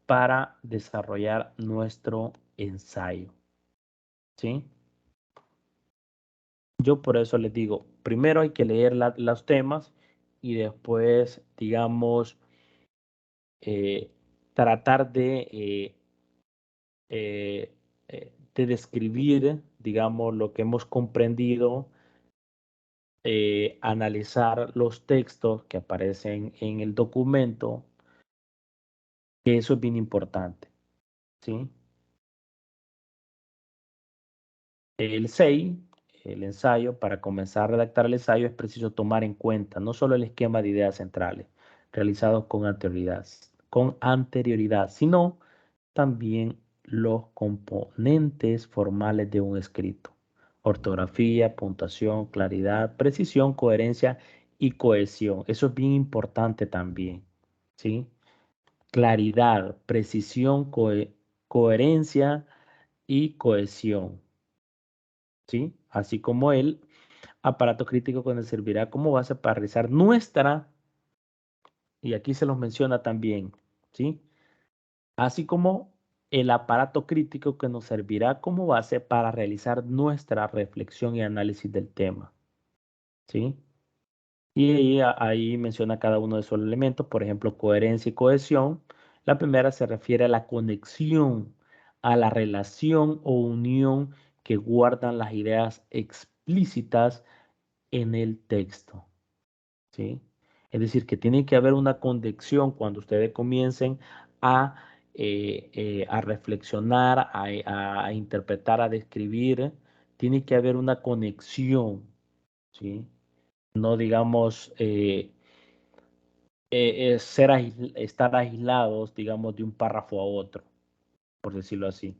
para desarrollar nuestro ensayo, ¿sí? Yo por eso les digo, primero hay que leer los temas y después, digamos, eh, tratar de describir, digamos, lo que hemos comprendido, analizar los textos que aparecen en el documento, que eso es bien importante, ¿sí? El 6, el ensayo, para comenzar a redactar el ensayo es preciso tomar en cuenta no solo el esquema de ideas centrales realizados con anterioridad, sino también los componentes formales de un escrito. Ortografía, puntuación, claridad, precisión, coherencia y cohesión. Eso es bien importante también, ¿sí? Claridad, precisión, coherencia y cohesión, ¿sí? Así como el aparato crítico que nos servirá como base para realizar nuestra, y aquí se los menciona también, ¿sí? Así como el aparato crítico que nos servirá como base para realizar nuestra reflexión y análisis del tema, ¿sí? Y ahí menciona cada uno de esos elementos, por ejemplo, coherencia y cohesión. La primera se refiere a la conexión, a la relación o unión que guardan las ideas explícitas en el texto, ¿sí? Es decir, que tiene que haber una conexión cuando ustedes comiencen a, a reflexionar, a interpretar, a describir. Tiene que haber una conexión, ¿sí? No digamos estar aislados, digamos, de un párrafo a otro, por decirlo así.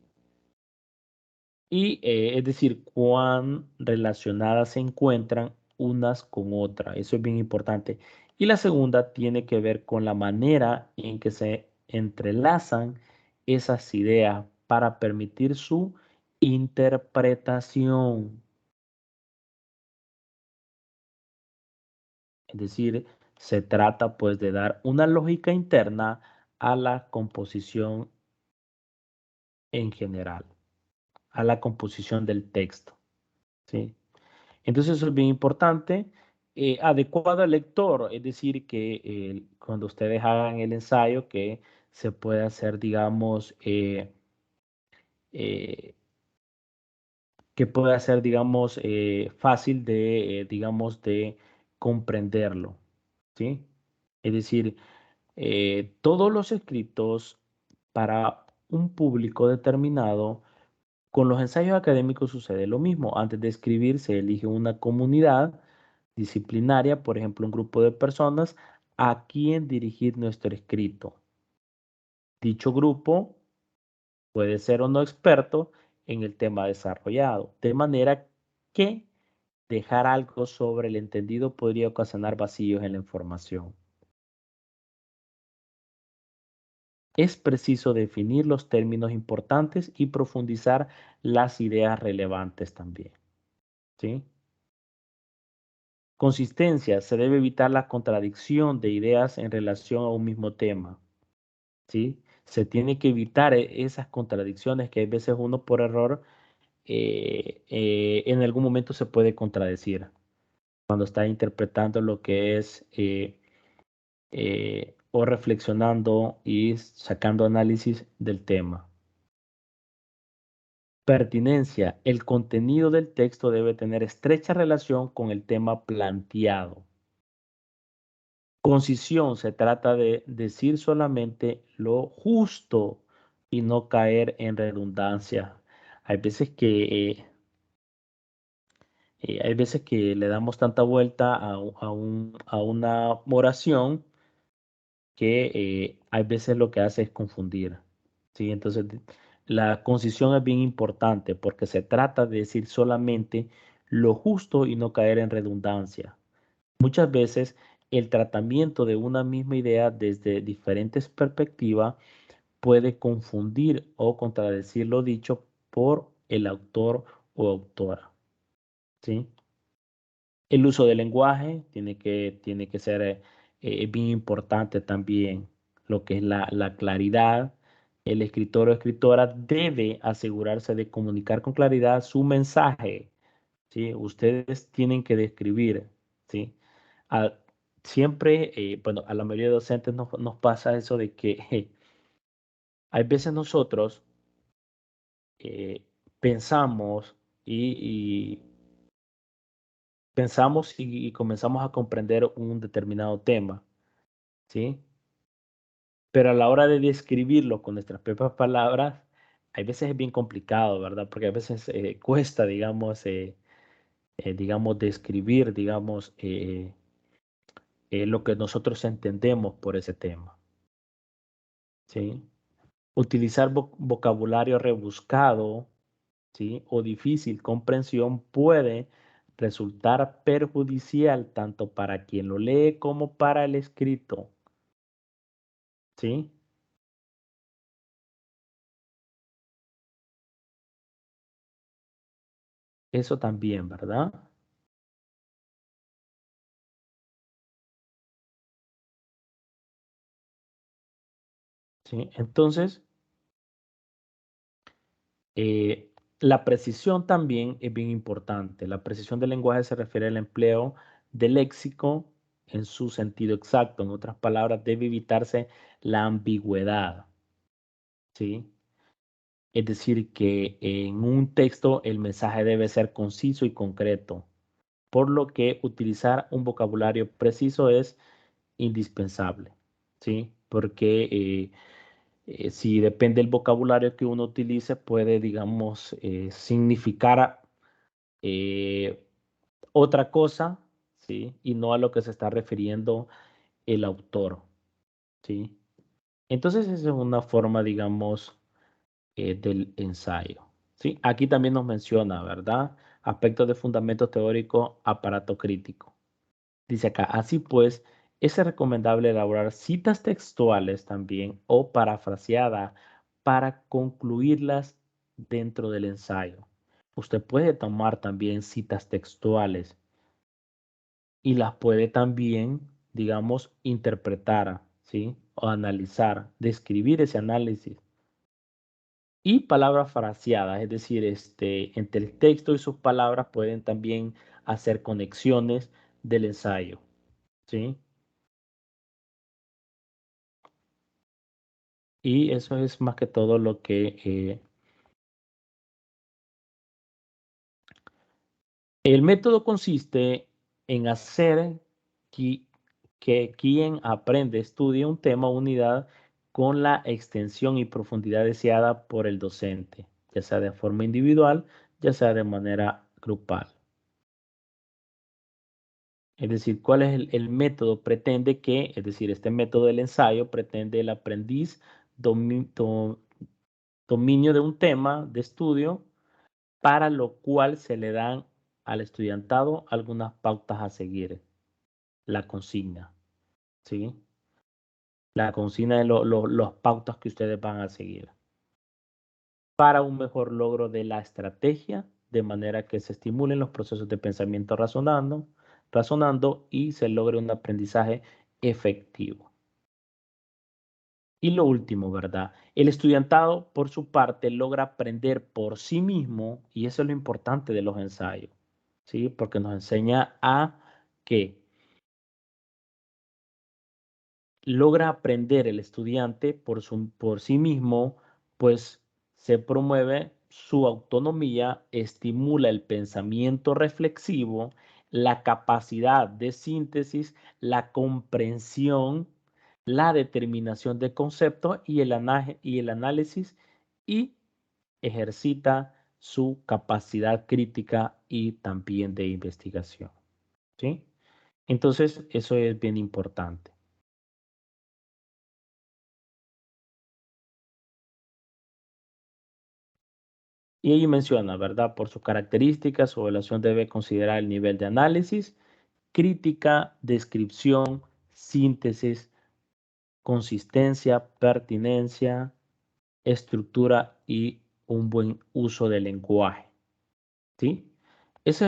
Y es decir, cuán relacionadas se encuentran unas con otras. Eso es bien importante. Y la segunda tiene que ver con la manera en que se entrelazan esas ideas para permitir su interpretación. Es decir, se trata pues de dar una lógica interna a la composición en general, a la composición del texto, ¿sí? Entonces eso es bien importante. Adecuado al lector, es decir, que cuando ustedes hagan el ensayo, que se pueda hacer, digamos, eh, que pueda ser, digamos, fácil de, digamos, de comprenderlo, ¿sí? Es decir, todos los escritos para un público determinado. Con los ensayos académicos sucede lo mismo. Antes de escribir se elige una comunidad disciplinaria, por ejemplo, un grupo de personas a quien dirigir nuestro escrito. Dicho grupo puede ser o no experto en el tema desarrollado, de manera que dejar algo sobre el entendido podría ocasionar vacíos en la información. Es preciso definir los términos importantes y profundizar las ideas relevantes también, ¿sí? Consistencia. Se debe evitar la contradicción de ideas en relación a un mismo tema. ¿Sí? Se tiene que evitar esas contradicciones que a veces uno por error en algún momento se puede contradecir cuando está interpretando lo que es o reflexionando y sacando análisis del tema. Pertinencia. El contenido del texto debe tener estrecha relación con el tema planteado. Concisión. Se trata de decir solamente lo justo y no caer en redundancia. Hay veces que le damos tanta vuelta a una oración que hay veces lo que hace es confundir. ¿Sí? Entonces, la concisión es bien importante porque se trata de decir solamente lo justo y no caer en redundancia. Muchas veces el tratamiento de una misma idea desde diferentes perspectivas puede confundir o contradecir lo dicho por el autor o autora. ¿Sí? El uso del lenguaje tiene que ser bien importante también, lo que es la claridad. El escritor o escritora debe asegurarse de comunicar con claridad su mensaje, ¿sí? Ustedes tienen que describir, ¿sí? A- siempre, bueno, a la mayoría de docentes nos pasa eso de que hay veces nosotros eh, pensamos y pensamos y comenzamos a comprender un determinado tema, ¿sí? Pero a la hora de describirlo con nuestras propias palabras, hay veces es bien complicado, ¿verdad? Porque a veces cuesta, digamos, describir, digamos, lo que nosotros entendemos por ese tema, ¿sí? Utilizar vocabulario rebuscado, ¿sí? O difícil comprensión puede resultar perjudicial tanto para quien lo lee como para el escrito, ¿sí? Eso también, ¿verdad? Sí, entonces, la precisión también es bien importante. La precisión del lenguaje se refiere al empleo del léxico en su sentido exacto. En otras palabras, debe evitarse la ambigüedad, ¿sí? Es decir, que en un texto el mensaje debe ser conciso y concreto, por lo que utilizar un vocabulario preciso es indispensable, ¿sí? Porque si depende del vocabulario que uno utilice, puede, digamos, significar eh, otra cosa, ¿sí? Y no a lo que se está refiriendo el autor, ¿sí? Entonces, esa es una forma, digamos, del ensayo, ¿sí? Aquí también nos menciona, ¿verdad? Aspectos de fundamento teórico, aparato crítico. Dice acá, así pues, es recomendable elaborar citas textuales también o parafraseadas para concluirlas dentro del ensayo. Usted puede tomar también citas textuales y las puede también, digamos, interpretar, ¿sí? O analizar, describir ese análisis. Y palabras fraseadas, es decir, entre el texto y sus palabras pueden también hacer conexiones del ensayo, ¿sí? Y eso es más que todo lo que el método consiste en hacer que, que quien aprende estudie un tema o unidad con la extensión y profundidad deseada por el docente, ya sea de forma individual, ya sea de manera grupal. Es decir, ¿cuál es el método? Pretende que, es decir, este método del ensayo pretende el aprendiz dominio de un tema de estudio para lo cual se le dan al estudiantado algunas pautas a seguir. La consigna, ¿sí? La consigna de los pautas que ustedes van a seguir para un mejor logro de la estrategia, de manera que se estimulen los procesos de pensamiento razonando, razonando y se logre un aprendizaje efectivo. Y lo último, ¿verdad? El estudiantado, por su parte, logra aprender por sí mismo, y eso es lo importante de los ensayos, ¿sí? Porque nos enseña a que logra aprender el estudiante por sí mismo, pues se promueve su autonomía, estimula el pensamiento reflexivo, la capacidad de síntesis, la comprensión, la determinación de conceptos y el análisis, y ejercita su capacidad crítica y también de investigación, ¿sí? Entonces, eso es bien importante. Y ahí menciona, ¿verdad? Por sus características, su evaluación debe considerar el nivel de análisis, crítica, descripción, síntesis, consistencia, pertinencia, estructura y un buen uso del lenguaje, ¿sí? Esa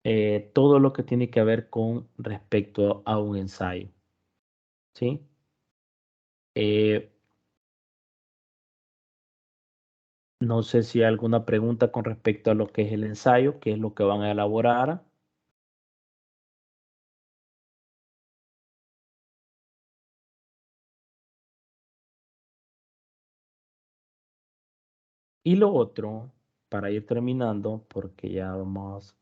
es todo lo que tiene que ver con respecto a un ensayo, ¿sí? Eh, no sé si hay alguna pregunta con respecto a lo que es el ensayo, qué es lo que van a elaborar. Y lo otro, para ir terminando, porque ya vamos,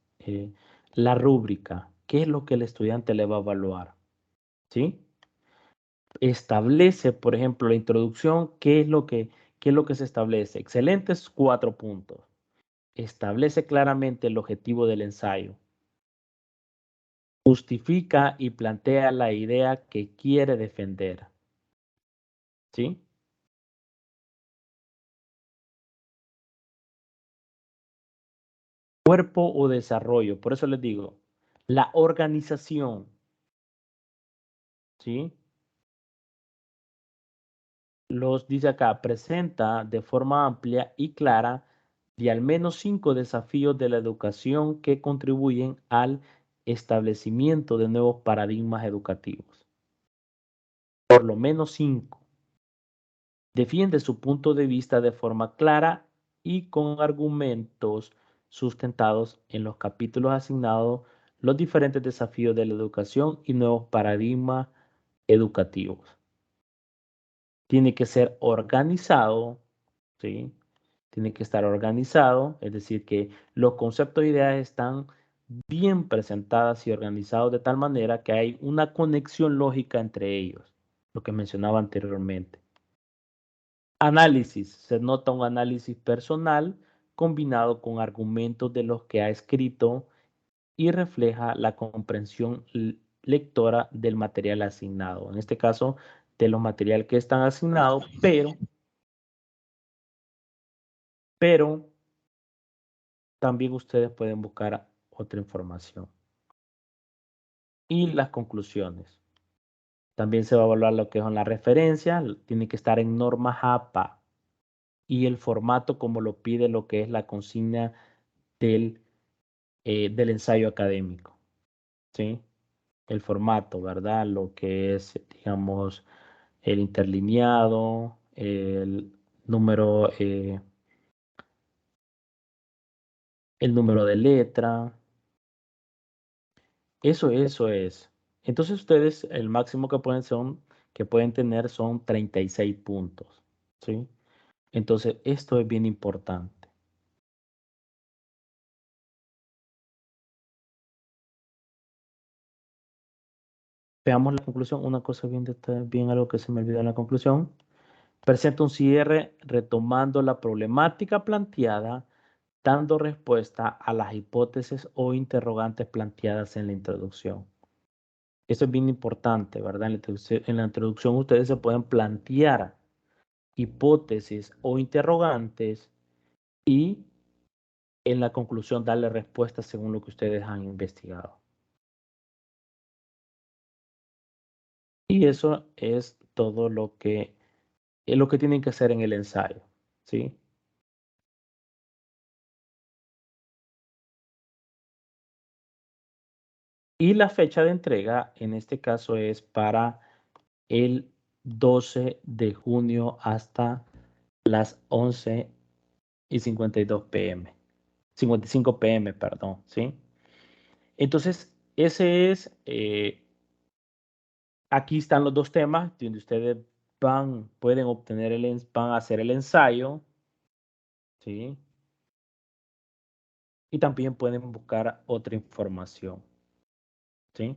la rúbrica, ¿qué es lo que el estudiante le va a evaluar? ¿Sí? Establece, por ejemplo, la introducción, qué es lo que se establece? Excelentes 4 puntos. Establece claramente el objetivo del ensayo. Justifica y plantea la idea que quiere defender. ¿Sí? Cuerpo o desarrollo. Por eso les digo, la organización. ¿Sí? Los dice acá, presenta de forma amplia y clara de al menos 5 desafíos de la educación que contribuyen al establecimiento de nuevos paradigmas educativos. Por lo menos 5. Defiende su punto de vista de forma clara y con argumentos sustentados en los capítulos asignados los diferentes desafíos de la educación y nuevos paradigmas educativos. Tiene que ser organizado, ¿sí? Tiene que estar organizado, es decir, que los conceptos e ideas están bien presentadas y organizados de tal manera que hay una conexión lógica entre ellos, lo que mencionaba anteriormente. Análisis, se nota un análisis personal combinado con argumentos de los que ha escrito y refleja la comprensión lectora del material asignado. En este caso, de los materiales que están asignados, pero también ustedes pueden buscar otra información. Y las conclusiones. También se va a evaluar lo que son las referencias, tiene que estar en norma JAPA y el formato como lo pide lo que es la consigna del ensayo académico. ¿Sí? El formato, ¿verdad? Lo que es, digamos, el interlineado, número, el número de letra. Eso es. Entonces ustedes, el máximo que pueden tener son 36 puntos, ¿sí? Entonces, esto es bien importante. Veamos la conclusión. Una cosa bien algo que se me olvidó en la conclusión. Presenta un cierre retomando la problemática planteada, dando respuesta a las hipótesis o interrogantes planteadas en la introducción. Eso es bien importante, ¿verdad? En la introducción ustedes se pueden plantear hipótesis o interrogantes y en la conclusión darle respuesta según lo que ustedes han investigado. Y eso es todo lo que tienen que hacer en el ensayo, ¿sí? Y la fecha de entrega en este caso es para el 12 de junio hasta las 11:52 p.m. 55 p.m., perdón, ¿sí? Entonces, ese es, aquí están los dos temas donde ustedes pueden obtener van a hacer el ensayo, ¿sí? Y también pueden buscar otra información, ¿sí?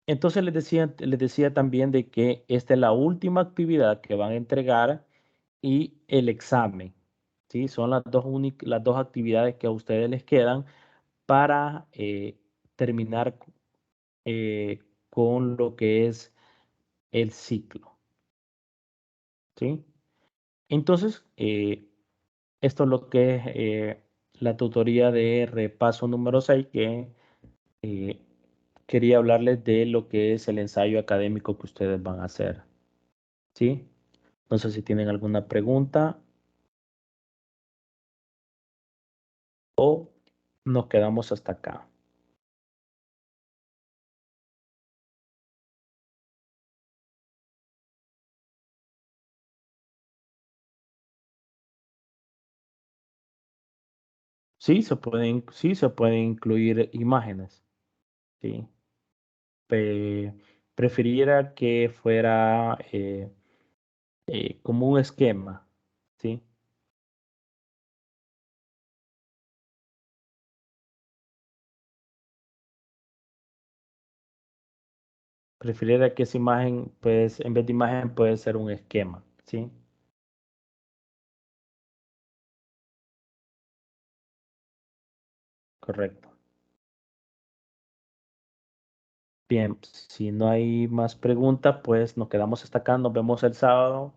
Entonces les decía también de que esta es la última actividad que van a entregar y el examen, ¿sí? Son las dos actividades que a ustedes les quedan para terminar eh, con lo que es el ciclo, ¿sí? Entonces, esto es lo que es la tutoría de repaso número 6 que eh, quería hablarles de lo que es el ensayo académico que ustedes van a hacer, ¿sí? No sé si tienen alguna pregunta o nos quedamos hasta acá. Sí se pueden incluir imágenes, ¿sí? Prefiriera que fuera como un esquema, ¿sí? Prefiriera que esa imagen, pues, en vez de imagen, puede ser un esquema, ¿sí? Correcto. Bien, si no hay más preguntas, pues nos quedamos hasta acá. Nos vemos el sábado,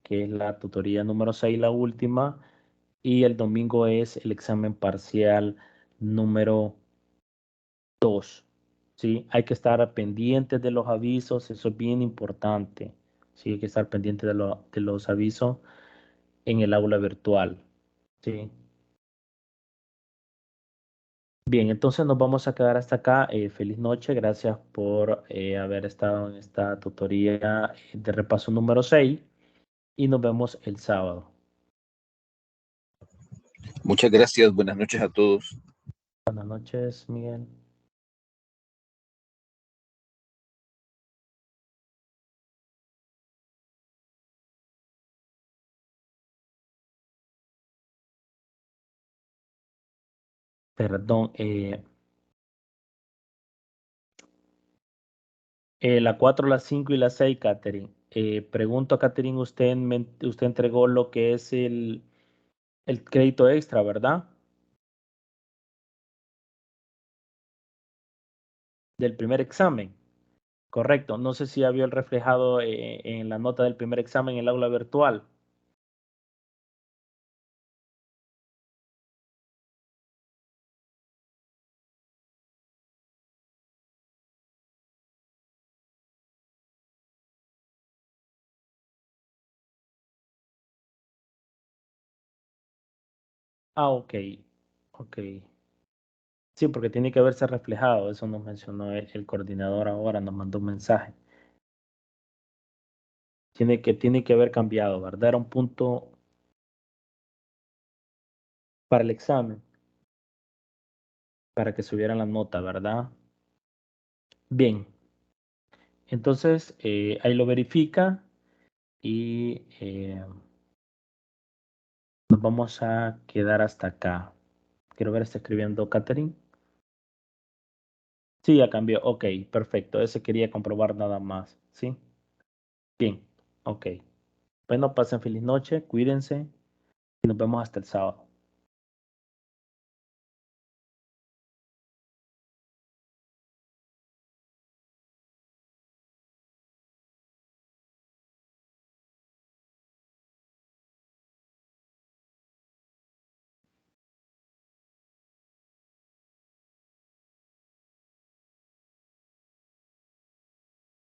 que es la tutoría número 6, la última. Y el domingo es el examen parcial número 2. ¿Sí? Hay que estar pendientes de los avisos, eso es bien importante. Sí, hay que estar pendiente de los avisos en el aula virtual. Sí. Bien, entonces nos vamos a quedar hasta acá. Feliz noche, gracias por haber estado en esta tutoría de repaso número 6 y nos vemos el sábado. Muchas gracias, buenas noches a todos. Buenas noches, Miguel. Perdón, la 4, la 5 y la 6, Catherine. Pregunto a Catherine, usted entregó lo que es el crédito extra, ¿verdad? Del primer examen. Correcto. No sé si había el reflejado en la nota del primer examen en el aula virtual. Ah, ok. Ok. Sí, porque tiene que haberse reflejado. Eso nos mencionó el coordinador ahora, nos mandó un mensaje. Tiene que haber cambiado, ¿verdad? Era un punto para el examen, para que subiera la nota, ¿verdad? Bien. Entonces, ahí lo verifica y nos vamos a quedar hasta acá. Quiero ver, está escribiendo Catherine. Sí, ya cambió. Ok, perfecto. Ese quería comprobar nada más. ¿Sí? Bien. Ok. Bueno, pasen feliz noche, cuídense y nos vemos hasta el sábado.